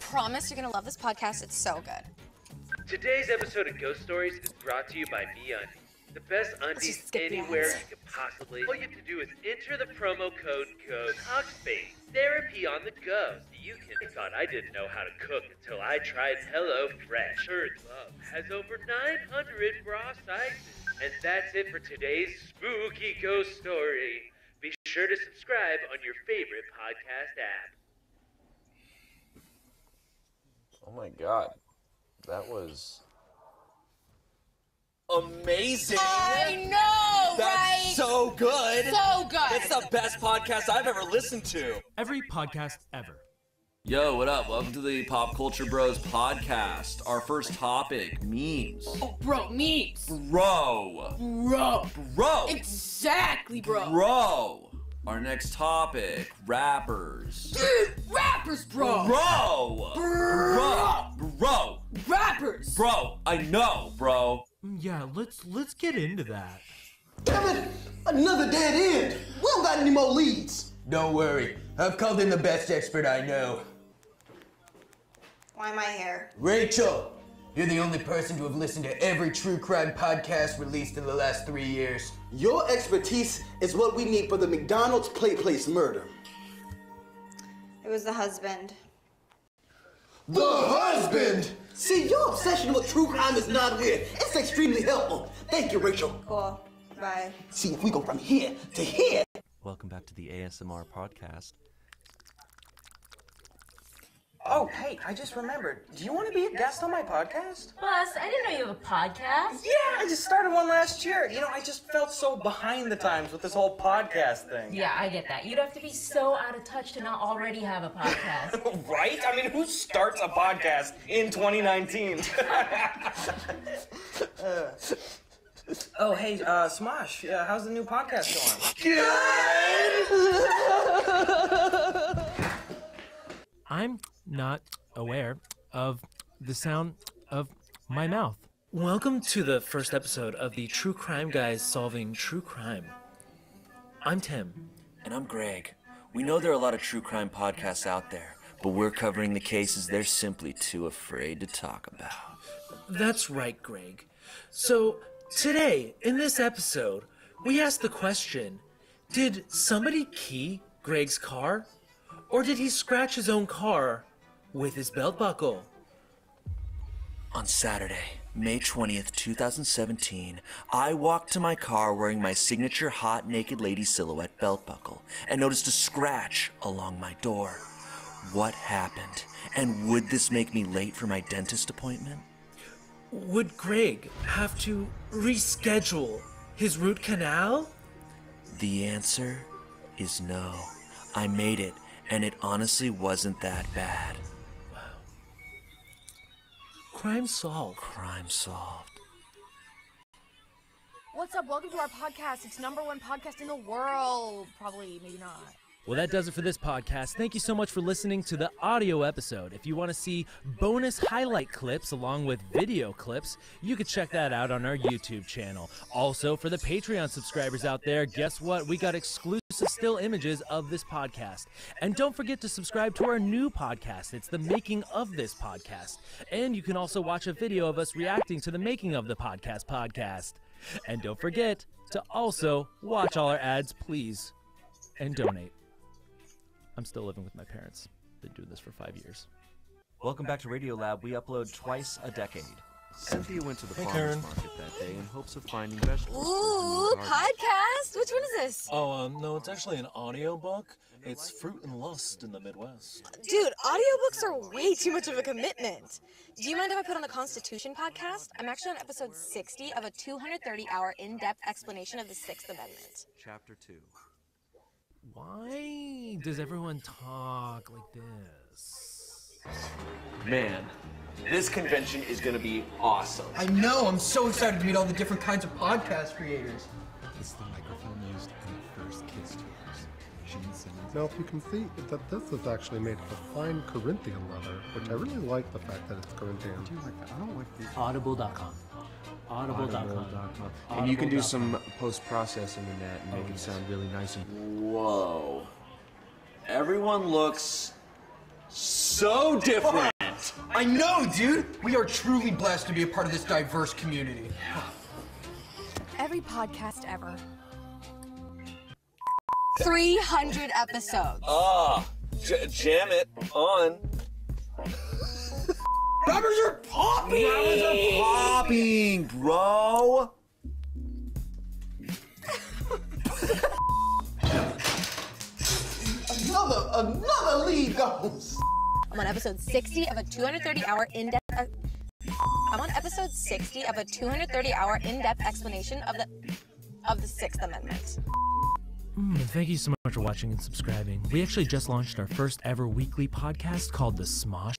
promise you're gonna love this podcast. It's so good. Today's episode of Ghost Stories is brought to you by MeUndies, the best undies anywhere you could possibly. All you have to do is enter the promo code TALKSPACE, therapy on the go. You can. I thought I didn't know how to cook until I tried HelloFresh. Earth Love has over 900 raw sizes. And that's it for today's spooky ghost story. Be sure to subscribe on your favorite podcast app. Oh my god. That was amazing. I know, That's right? so good. So good. It's the best podcast I've ever listened to. Every podcast ever. Yo, what up? Welcome to the Pop Culture Bros podcast. Our first topic, memes. Oh, bro, memes. Bro. Exactly, bro. Bro. Our next topic, rappers. Dude, rappers, bro. Bro. Rappers. Bro, I know, bro. Yeah, let's get into that. Damn it! Another dead end! We don't got any more leads! Don't worry, I've called in the best expert I know. Why am I here? Rachel, you're the only person to have listened to every true crime podcast released in the last 3 years. Your expertise is what we need for the McDonald's Plate Place murder. It was the husband. The husband! See, your obsession with true crime is not weird. It's extremely helpful. Thank you, Rachel. Cool. Bye. See, if we go from here to here. Welcome back to the ASMR podcast. Oh, hey, I just remembered. Do you want to be a guest on my podcast? Bus, I didn't know you have a podcast. Yeah, I just started one last year. You know, I just felt so behind the times with this whole podcast thing. Yeah, I get that. You'd have to be so out of touch to not already have a podcast. Right? I mean, who starts a podcast in 2019? Oh, hey, Smosh, how's the new podcast going? I'm not aware of the sound of my mouth. Welcome to the first episode of the True Crime Guys Solving True Crime. I'm Tim. And I'm Greg. We know there are a lot of true crime podcasts out there, but we're covering the cases they're simply too afraid to talk about. That's right, Greg. So, today, in this episode, we asked the question, did somebody key Greg's car? Or did he scratch his own car with his belt buckle? On Saturday, May 20th, 2017, I walked to my car wearing my signature hot naked lady silhouette belt buckle and noticed a scratch along my door. What happened? And would this make me late for my dentist appointment? Would Greg have to reschedule his root canal? The answer is no. I made it, and it honestly wasn't that bad. Wow. Crime solved. Crime solved. What's up? Welcome to our podcast. It's #1 podcast in the world. Probably, maybe not. Well, that does it for this podcast. Thank you so much for listening to the audio episode. If you want to see bonus highlight clips along with video clips, you can check that out on our YouTube channel. Also, for the Patreon subscribers out there, guess what? We got exclusive still images of this podcast. And don't forget to subscribe to our new podcast. It's the Making of This Podcast. And you can also watch a video of us reacting to the Making of the podcast. And don't forget to also watch all our ads, please. And donate. I'm still living with my parents. Been doing this for 5 years. Welcome back to Radio Lab. We upload twice a decade. Cynthia went to the farmer's market that day in hopes of finding vegetables. Ooh, podcast? Which one is this? Oh, no, it's actually an audiobook. It's Fruit and Lust in the Midwest. Dude, audiobooks are way too much of a commitment. Do you mind if I put on the Constitution podcast? I'm actually on episode 60 of a 230-hour in-depth explanation of the Sixth Amendment. Chapter 2. Why does everyone talk like this? Man, this convention is gonna be awesome. I know, I'm so excited to meet all the different kinds of podcast creators. It's the microphone used in the first Kiss tours. Gene Simmons. Now, if you can see that this is actually made of fine Corinthian leather, which I really like the fact that it's Corinthian. I do like that. I don't like these. Audible.com. Audible.com. And you can do some post-processing in that and make it sound really nice and... Whoa. Everyone looks so different. I know, dude! We are truly blessed to be a part of this diverse community. Every podcast ever. 300 episodes. Jam it on. Rubbers are popping! Rubbers are popping, bro! Another lead goes! I'm on episode 60 of a 230-hour in-depth... I'm on episode 60 of a 230-hour in-depth explanation of the Sixth Amendment. Thank you so much for watching and subscribing. We actually just launched our first ever weekly podcast called The Smosh